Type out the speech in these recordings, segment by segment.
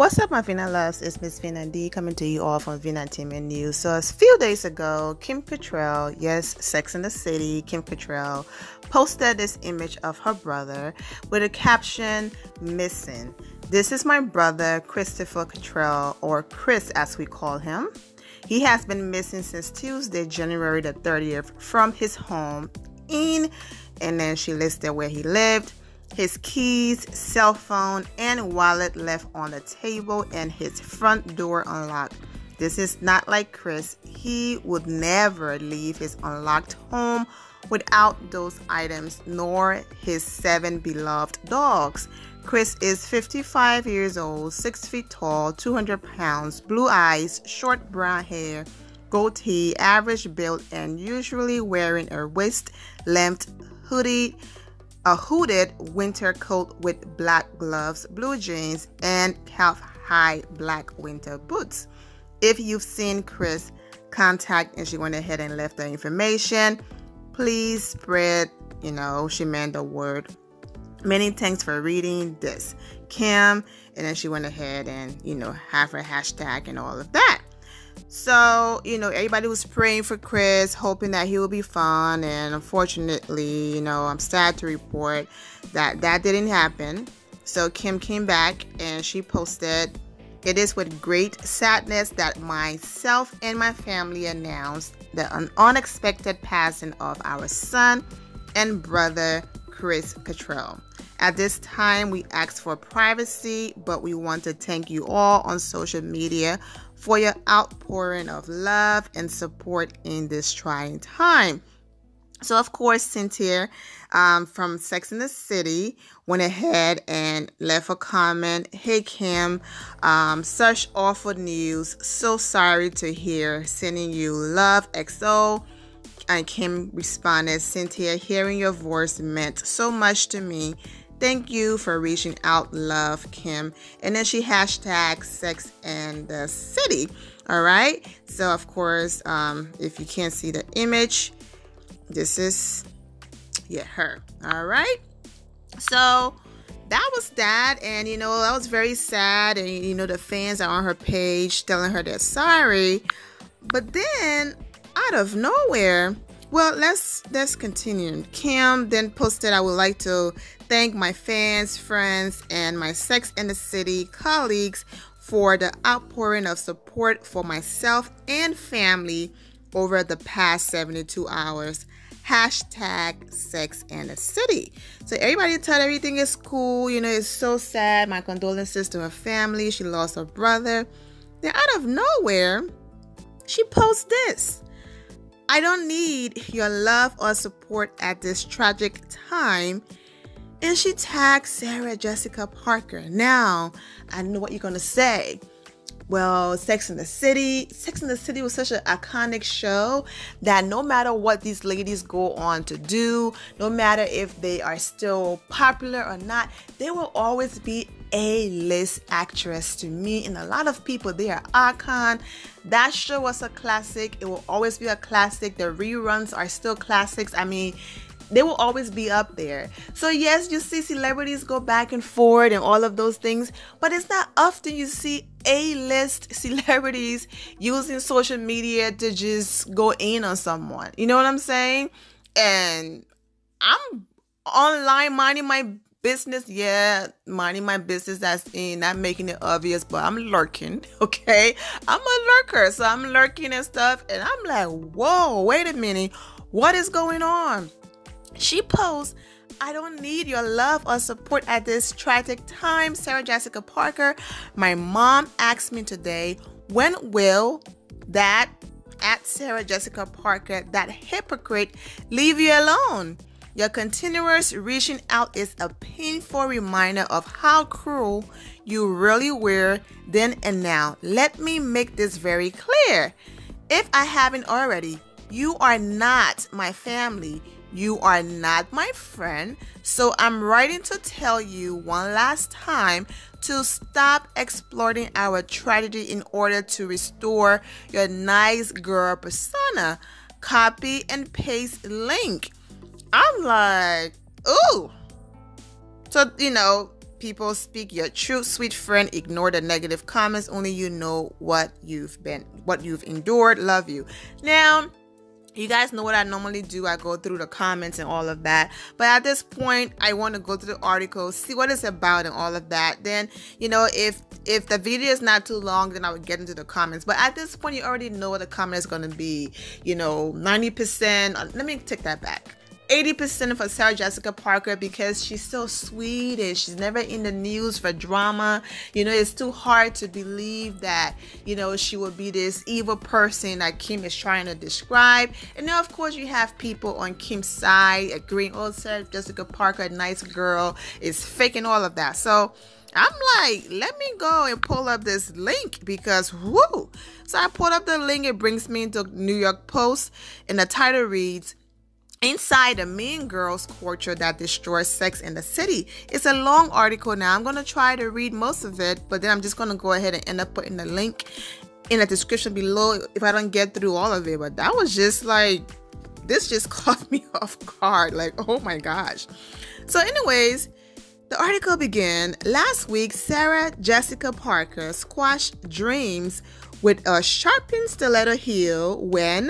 What's up, my Vina loves? It's Miss Vina D coming to you all from Vina Entertainment News. So a few days ago, Kim Cattrall, yes, Sex and the City, Kim Cattrall, posted this image of her brother with a caption, "Missing. This is my brother, Christopher Cattrall, or Chris as we call him. He has been missing since Tuesday, January the 30th from his home in," and then she listed where he lived, his keys, cell phone, and wallet left on the table, and his front door unlocked. This is not like Chris. He would never leave his unlocked home without those items, nor his 7 beloved dogs. Chris is 55 years old, 6 feet tall, 200 pounds, blue eyes, short brown hair, goatee, average build, and usually wearing a waist-length hooded winter coat with black gloves, blue jeans, and calf-high black winter boots. If you've seen Chris, contact, and she went ahead and left the information. Please spread, she meant the word. Many thanks for reading this, Kim. And then she went ahead and, have her hashtag and all of that. So, everybody was praying for Chris, hoping that he will be fine. And unfortunately, I'm sad to report that that didn't happen. So Kim came back and she posted, "It is with great sadness that myself and my family announced the unexpected passing of our son and brother, Chris Cattrall. At this time, we ask for privacy, but we want to thank you all on social media for your outpouring of love and support in this trying time." So, of course, Cynthia from Sex and the City went ahead and left a comment. "Hey, Kim, such awful news. So sorry to hear. Sending you love, XO." And Kim responded, "Cynthia, hearing your voice meant so much to me. Thank you for reaching out. Love, Kim." And then she hashtagged Sex and the City. All right. So, of course, if you can't see the image, this is, her. All right. So that was that. And, that was very sad. And, the fans are on her page telling her they're sorry. But then out of nowhere, well, let's continue. Kim then posted, "I would like to thank my fans, friends, and my Sex and the City colleagues for the outpouring of support for myself and family over the past 72 hours. Hashtag Sex and the City." So everybody thought everything is cool. It's so sad. My condolences to her family. She lost her brother. Then out of nowhere, she posts this: "I don't need your love or support at this tragic time." And she tagged Sarah Jessica Parker. Now, I know what you're going to say. Well, Sex and the City was such an iconic show that no matter what these ladies go on to do, no matter if they are still popular or not, they will always be A-list actress to me. And a lot of people, they are icon. That show was a classic. It will always be a classic. The reruns are still classics. I mean, they will always be up there. So yes, you see celebrities go back and forth and all of those things, but it's not often you see A-list celebrities using social media to just go in on someone. You know what I'm saying? And I'm online minding my business. Yeah, minding my business, that's in, not making it obvious, but I'm lurking, okay? I'm a lurker, so I'm lurking and stuff, and I'm like, whoa, wait a minute, what is going on? She posts, "I don't need your love or support at this tragic time. Sarah Jessica Parker, my mom asked me today, when will that, at Sarah Jessica Parker, that hypocrite, leave you alone? Your continuous reaching out is a painful reminder of how cruel you really were then and now. Let me make this very clear. If I haven't already, you are not my family. You are not my friend. So I'm writing to tell you one last time to stop exploiting our tragedy in order to restore your nice girl persona. Copy and paste link." I'm like, ooh. So, people speak your truth, sweet friend. Ignore the negative comments. Only you know what you've endured. Love you. Now, you guys know what I normally do. I go through the comments and all of that. But at this point, I want to go through the article, see what it's about and all of that. Then, you know, if the video is not too long, then I would get into the comments. But at this point, you already know what the comment is going to be. You know, 90%. Let me take that back. 80% for Sarah Jessica Parker, because she's so sweet and she's never in the news for drama. You know, it's too hard to believe that, you know, she would be this evil person that Kim is trying to describe. And then, of course, you have people on Kim's side agreeing, oh, Sarah Jessica Parker, a nice girl, is faking all of that. So I'm like, let me go and pull up this link because, whoo. So I pulled up the link. It brings me into New York Post, and the title reads, Inside the Mean Girls Culture That Destroys Sex in the City. It's a long article now. I'm going to try to read most of it, but then I'm just going to go ahead and end up putting the link in the description below if I don't get through all of it. But that was just like, this just caught me off guard. Like, oh my gosh. So anyways, the article began, last week, Sarah Jessica Parker squashed dreams with a sharpened stiletto heel when,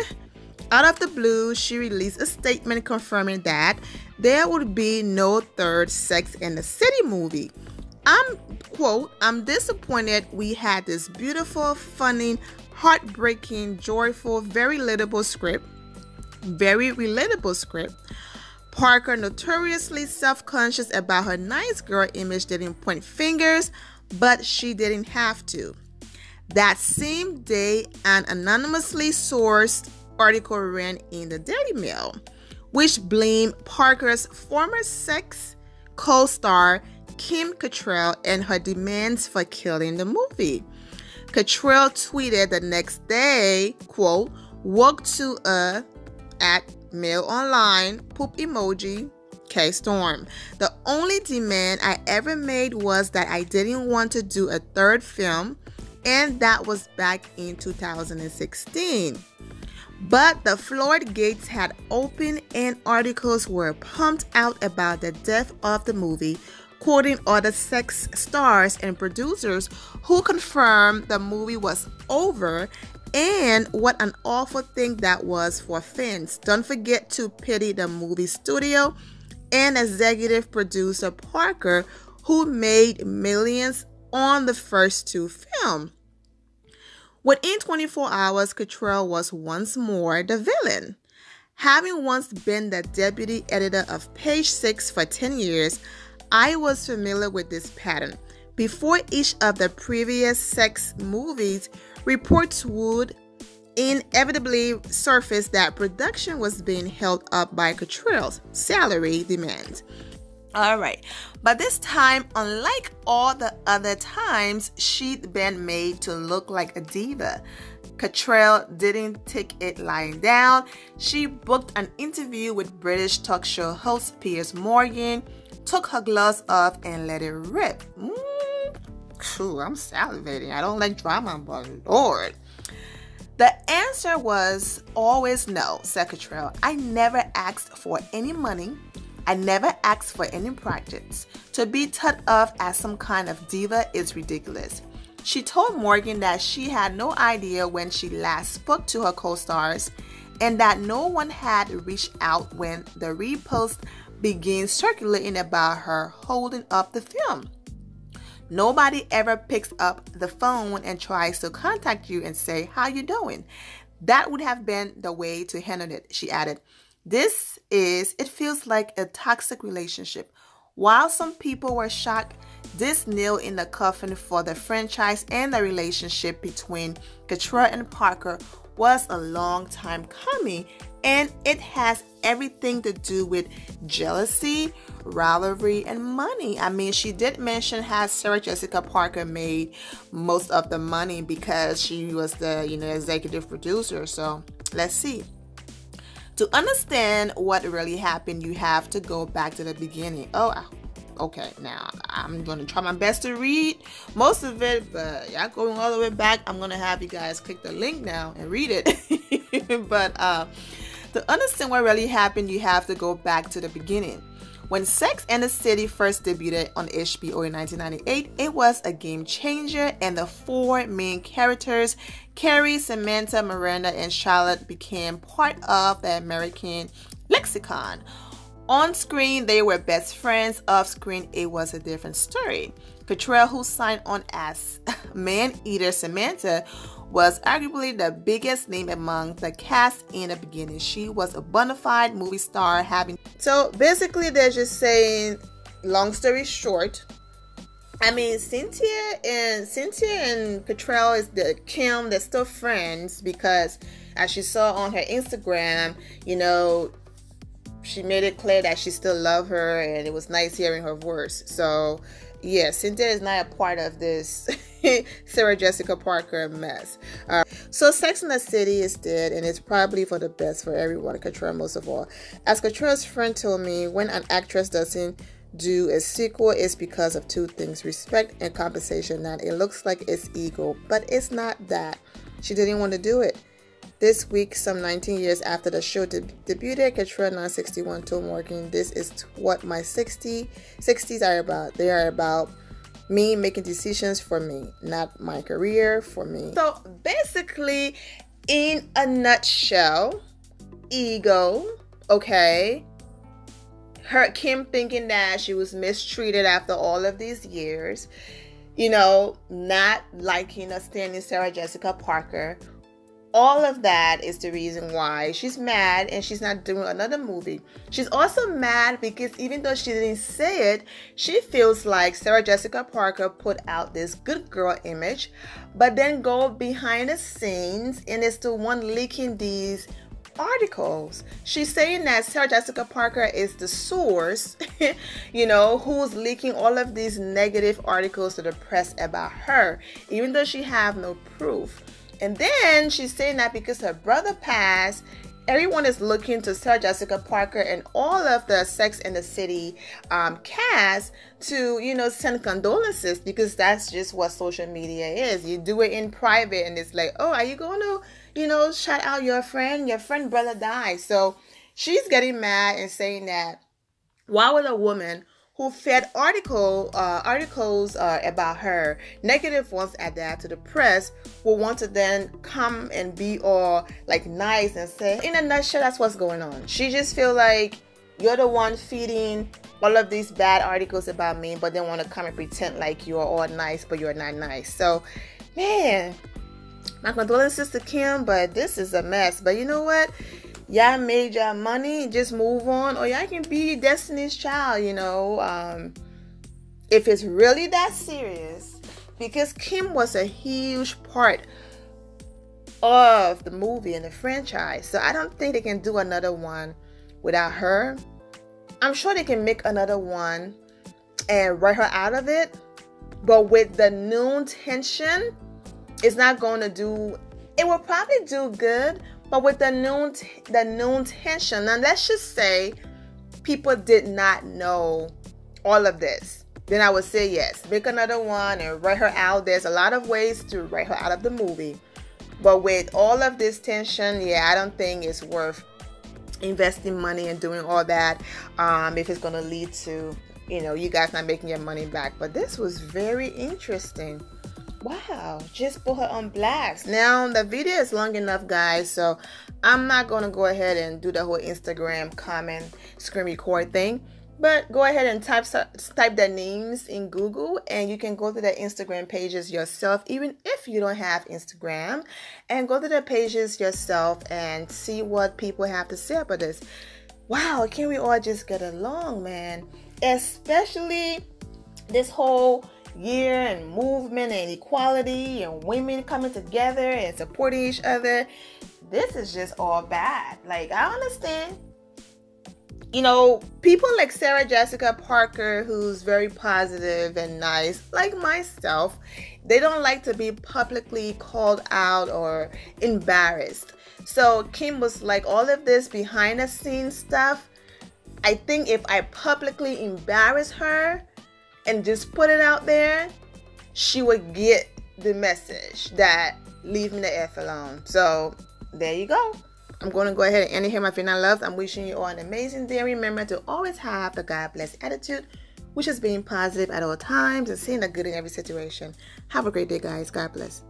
out of the blue, she released a statement confirming that there would be no third Sex and the City movie. I'm disappointed we had this beautiful, funny, heartbreaking, joyful, very relatable script. Parker, notoriously self-conscious about her nice girl image, didn't point fingers, but she didn't have to. That same day, an anonymously sourced article ran in the Daily Mail, which blamed Parker's former sex co-star Kim Cattrall and her demands for killing the movie. Cattrall tweeted the next day, quote, woke to a at Mail Online poop emoji, K Storm. The only demand I ever made was that I didn't want to do a third film, and that was back in 2016. But the floodgates had opened and articles were pumped out about the death of the movie, quoting other sex stars and producers who confirmed the movie was over and what an awful thing that was for fans. Don't forget to pity the movie studio and executive producer Parker, who made millions on the first two films. Within 24 hours, Cattrall was once more the villain. Having once been the deputy editor of Page 6 for 10 years, I was familiar with this pattern. Before each of the previous sex movies, reports would inevitably surface that production was being held up by Cattrall's salary demands. All right, but this time, unlike all the other times, she'd been made to look like a diva. Cattrall didn't take it lying down. She booked an interview with British talk show host Piers Morgan, took her gloves off, and let it rip. I'm salivating. I don't like drama, but Lord. The answer was always no, said Cattrall. I never asked for any money. I never asked for any practice. To be thought of as some kind of diva is ridiculous. She told Morgan that she had no idea when she last spoke to her co-stars and that no one had reached out when the repost began circulating about her holding up the film. Nobody ever picks up the phone and tries to contact you and say, how you doing? That would have been the way to handle it, she added. It feels like a toxic relationship. While some people were shocked, this nail in the coffin for the franchise and the relationship between Cattrall and Parker was a long time coming, and it has everything to do with jealousy, rivalry, and money. I mean, she did mention how Sarah Jessica Parker made most of the money because she was the, executive producer. So let's see. To understand what really happened, you have to go back to the beginning. Oh, okay. Now, I'm going to try my best to read most of it, but y'all going all the way back, I'm going to have you guys click the link now and read it. But to understand what really happened, you have to go back to the beginning. When Sex and the City first debuted on HBO in 1998, it was a game changer, and the four main characters, Carrie, Samantha, Miranda, and Charlotte, became part of the American lexicon. On screen, they were best friends. Off screen, it was a different story. Cattrall, who signed on as man-eater Samantha, was arguably the biggest name among the cast in the beginning. She was a bona fide movie star. So basically, they're just saying, long story short, I mean, Cynthia and Cattrall is the Kim. They're still friends because, as you saw on her Instagram, you know, she made it clear that she still loved her, and it was nice hearing her voice. So, yeah, Cynthia is not a part of this Sarah Jessica Parker mess. So Sex and the City is dead, and it's probably for the best for everyone, Cattrall most of all. As Cattrall's friend told me, when an actress doesn't do a sequel, it's because of two things: respect and compensation. Now, it looks like it's ego, but it's not that. She didn't want to do it. This week, some 19 years after the show debuted, Cattrall 961 told Morgan, "This is what my 60s are about. They are about me making decisions for me, not my career, for me." So basically, in a nutshell, ego, okay? Kim thinking that she was mistreated after all of these years, you know, not liking or standing Sarah Jessica Parker. All of that is the reason why she's mad and she's not doing another movie. She's also mad because even though she didn't say it, she feels like Sarah Jessica Parker put out this good girl image, but then go behind the scenes and is the one leaking these articles. She's saying that Sarah Jessica Parker is the source, you know, who's leaking all of these negative articles to the press about her, even though she have no proof. And then she's saying that because her brother passed, everyone is looking to Sarah Jessica Parker and all of the Sex and the City cast to, you know, send condolences, because that's just what social media is. You do it in private and it's like, oh, are you going to, you know, shout out your friend? Your friend brother died. So she's getting mad and saying that, why would a woman who fed articles about her, negative ones at that, to the press, will want to then come and be all like nice and say, in a nutshell, that's what's going on. She just feel like you're the one feeding all of these bad articles about me, but then want to come and pretend like you're all nice, but you're not nice. So, man, my condolences to Kim, but this is a mess. But you know what? Y'all made y'all money, just move on, or y'all can be Destiny's Child, you know, if it's really that serious, because Kim was a huge part of the movie and the franchise. So I don't think they can do another one without her. I'm sure they can make another one and write her out of it, but with the new tension, it's not going to do, it will probably do good. But with the known tension, now let's just say people did not know all of this, then I would say yes, make another one and write her out. There's a lot of ways to write her out of the movie. But with all of this tension, yeah, I don't think it's worth investing money and doing all that if it's going to lead to, you know, you guys not making your money back. But this was very interesting. Wow, just put her on blast. Now, the video is long enough, guys, so I'm not going to go ahead and do the whole Instagram comment screen record thing. But go ahead and type their names in Google, and you can go to the Instagram pages yourself, even if you don't have Instagram, and go to the pages yourself and see what people have to say about this. Wow, can we all just get along, man? Especially this whole year and movement and equality and women coming together and supporting each other. This is just all bad. Like, I understand, you know, people like Sarah Jessica Parker, who's very positive and nice, like myself, they don't like to be publicly called out or embarrassed. So Kim was like, all of this behind the scenes stuff, I think if I publicly embarrass her and just put it out there, she would get the message that leave me the F alone. So there you go. I'm going to go ahead and end it here, my final loves. I'm wishing you all an amazing day. Remember to always have the God bless attitude, which is being positive at all times and seeing the good in every situation. Have a great day, guys. God bless.